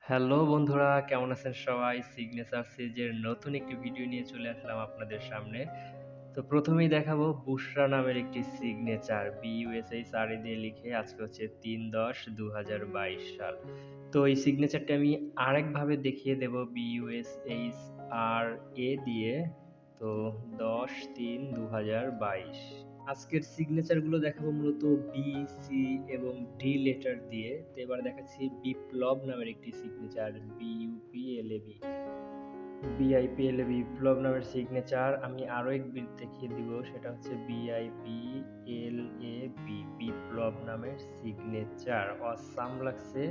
Hello বন্ধুরা, কেমন আছেন সবাই? সিগনেচার সিরিজের নতুন একটি ভিডিও নিয়ে চলে আসলাম আপনাদের সামনে। তো প্রথমেই দেখাবো বুশরা নামের একটি সিগনেচার BUSHRA দিয়ে লিখে। আজকে হচ্ছে 3/10/2022 সাল। তো এই সিগনেচারটা আমি আরেকভাবে দেখিয়ে দেব BUSHRA দিয়ে। তো 10/3/2022। আজকের সিগনেচার গুলো দেখাবো মূলত বি, সি এবং ডি লেটার দিয়ে। তো এবার দেখাচ্ছি বিপ্লব নামের একটি সিগনেচার BUPLAB। বিপ্লব নামের সিগনেচার আমি আরো একবার দেখিয়ে দিব, সেটা হচ্ছে BIPLAB বিপ্লব নামের সিগনেচার। অসাম লাগছে।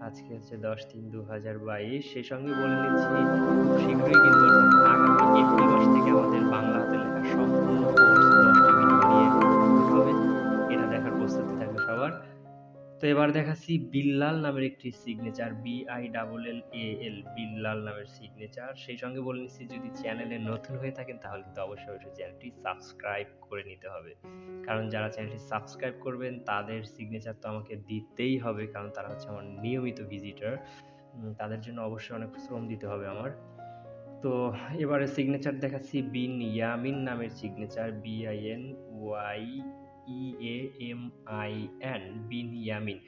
আজকে হচ্ছে 10/3/2022। সেই সঙ্গে বলে নিচ্ছি খুব শীঘ্রই কিন্তু অর্থাৎ আগামী এপ্রিল মাস থেকে আমাদের বাংলা হাতের লেখা সম্পূর্ণ কোর্স 10টি ভিডিও নিয়ে আপলোড হবে। এটা দেখার প্রস্তুতি থাকবে সবার। তো এবার দেখাচ্ছি বিল্লাল নামের একটি সিগনেচার BILLAL বিল্লাল নামের সিগনেচার। সেই সঙ্গে বলে নিচ্ছি যদি চ্যানেলে নতুন হয়ে থাকেন তাহলে কিন্তু অবশ্যই চ্যানেলটি সাবস্ক্রাইব করে নিতে হবে, কারণ যারা চ্যানেলটি সাবস্ক্রাইব করবেন তাদের সিগনেচার তো আমাকে দিতেই হবে, কারণ তারা হচ্ছে আমার নিয়মিত ভিজিটর। তাদের জন্য অবশ্যই অনেক শ্রম দিতে হবে আমার। তো এবারে সিগনেচার দেখাচ্ছি বিন ইয়ামিন নামের সিগনেচার BINYEAMIN বিন ইয়ামিন।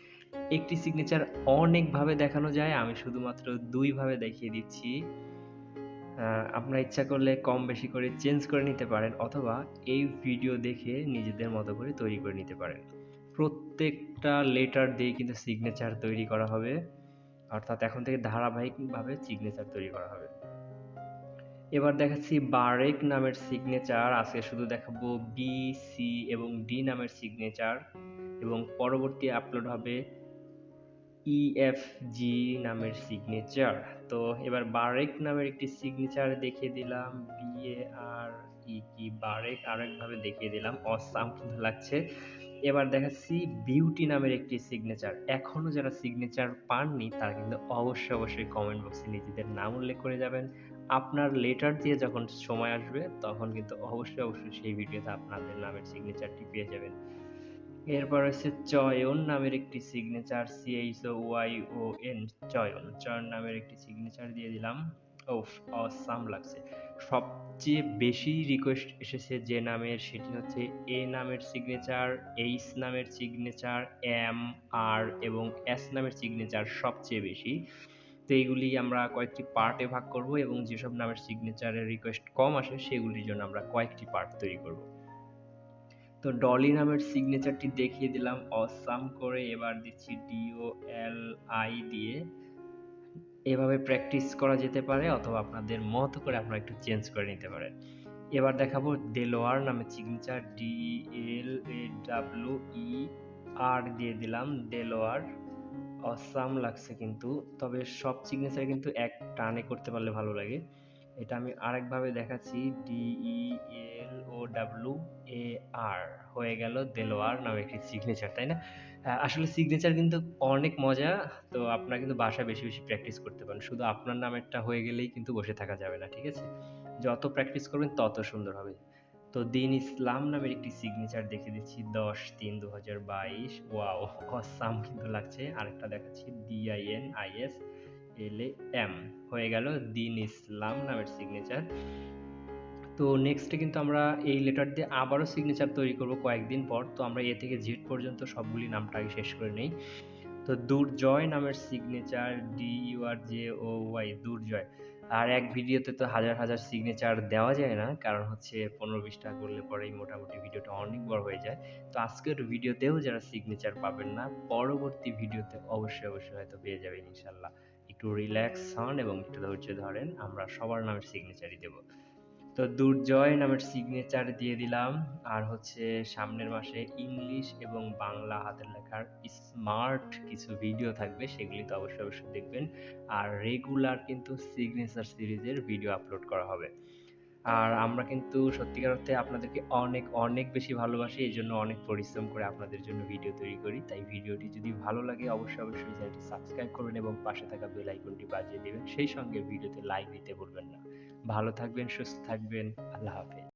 একটি সিগনেচার অনেক ভাবে দেখানো যায়, আমি শুধুমাত্র 2 ভাবে দেখিয়ে দিচ্ছি। আপনারা ইচ্ছা করলে কম বেশি করে চেঞ্জ করে নিতে পারেন, অথবা এই ভিডিও দেখে নিজেদের মতো করে তৈরি করে নিতে পারেন। প্রত্যেকটা লেটার দিয়ে কিন্তু সিগনেচার তৈরি করা হবে, অর্থাৎ এখন থেকে ধারাবাহিকভাবে সিগনেচার তৈরি করা হবে। এবার দেখাচ্ছি বারেক নামের সিগনেচার। আজকে শুধু দেখাবো বি, সি এবং ডি নামের সিগনেচার, এবং পরবর্তী আপলোড হবে EFG নামের সিগনেচার। তো এবার বারেক নামের একটি সিগনেচার দেখিয়ে দিলাম, BAREK বারেক আরেকভাবে দেখিয়ে দিলাম। অসাম কিন্তু লাগছে। এবার দেখাচ্ছি বিউটি নামের একটি সিগনেচার। এখনো যারা সিগনেচার পাননি তারা কিন্তু অবশ্যই কমেন্ট বক্সে নিজেদের নাম উল্লেখ করে যাবেন। আপনার লেটার দিয়ে যখন সময় আসবে তখন কিন্তু অবশ্যই সেই ভিডিওতে আপনাদের নামের সিগনেচারটি পেয়ে যাবেন। এরপর হচ্ছে চয়ন নামের একটি সিগনেচার CHOYON চয়ন নামের একটি সিগনেচার দিয়ে দিলাম। ওফ, অসাম লাগছে। সবচেয়ে বেশি রিকোয়েস্ট এসেছে যে নামের, সেটি হচ্ছে এ নামের সিগনেচার, এইচ নামের সিগনেচার, এম, আর এবং এস নামের সিগনেচার সবচেয়ে বেশি। তো এইগুলি আমরা কয়েকটি পার্টে ভাগ করব, এবং যেসব নামের সিগনেচারের রিকোয়েস্ট কম আসে সেগুলির জন্য আমরা কয়েকটি পার্ট তৈরি করব। তো ডলি নামের সিগনেচারটি দেখিয়ে দিলাম অসাম করে। এবার দিচ্ছি DOLI দিয়ে। এভাবে প্র্যাকটিস করা যেতে পারে, অথবা আপনাদের মতো করে আপনারা একটু চেঞ্জ করে নিতে পারেন। এবার দেখাবো দেলোয়ার নামের সিগনেচার DLAWER দিয়ে দিলাম দেলোয়ার। অসাম লাগছে কিন্তু, তবে সব সিগনেচার কিন্তু এক টানে করতে পারলে ভালো লাগে। এটা আমি আরেকভাবে দেখাচ্ছি DELOWAR হয়ে গেল দেলোয়ার নামে একটি সিগনেচার, তাই না? আসলে সিগনেচার কিন্তু অনেক মজা। তো আপনারা কিন্তু বাসায় বেশি প্র্যাকটিস করতে পারেন, শুধু আপনার নামেরটা হয়ে গেলেই কিন্তু বসে থাকা যাবে না, ঠিক আছে? যত প্র্যাকটিস করবেন তত সুন্দর হবে। তো দিন ইসলাম নামের একটি সিগনেচার দেখে দিচ্ছি 10/3/2022। ওয়াও, অসাম কিন্তু লাগছে। আরেকটা দেখাচ্ছি DINISLAM হয়ে গেল দিন ইসলাম নামের সিগনেচার। তো নেক্সটে কিন্তু আমরা এই লেটার দিয়ে আবারও সিগনেচার তৈরি করব কয়েকদিন পর। তো আমরা এ থেকে জেড পর্যন্ত সবগুলি নামটা আগে শেষ করে নেই। তো দুর্জয় নামের সিগনেচার DURJOY দুর্জয়। আর এক ভিডিওতে তো হাজার সিগনেচার দেওয়া যায় না, কারণ হচ্ছে 15-20টা করলে পরেই মোটামুটি ভিডিওটা অনেক বড় হয়ে যায়। তো আজকের ভিডিওতেও যারা সিগনেচার পাবেন না, পরবর্তী ভিডিওতে অবশ্যই হয়তো পেয়ে যাবেন ইনশাল্লাহ। একটু রিল্যাক্স হন এবং একটু ধৈর্য ধরেন, আমরা সবার নামের সিগনেচারই দেব। তো দুর্জয় নামের সিগনেচার দিয়ে দিলাম। আর হচ্ছে সামনের মাসে ইংলিশ এবং বাংলা হাতের লেখার স্মার্ট কিছু ভিডিও থাকবে, সেগুলি তো অবশ্যই দেখবেন। আর রেগুলার কিন্তু সিগনেচার সিরিজের ভিডিও আপলোড করা হবে। আর আমরা কিন্তু সত্যিকার অর্থে আপনাদেরকে অনেক বেশি ভালোবাসি, এই জন্য অনেক পরিশ্রম করে আপনাদের জন্য ভিডিও তৈরি করি। তাই ভিডিওটি যদি ভালো লাগে অবশ্যই চ্যানেলটি সাবস্ক্রাইব করবেন এবং পাশে থাকা বেল আইকনটি বাজিয়ে দিবেন। সেই সঙ্গে ভিডিওতে লাইক দিতে ভুলবেন না। ভালো থাকবেন, সুস্থ থাকবেন। আল্লাহ হাফেজ।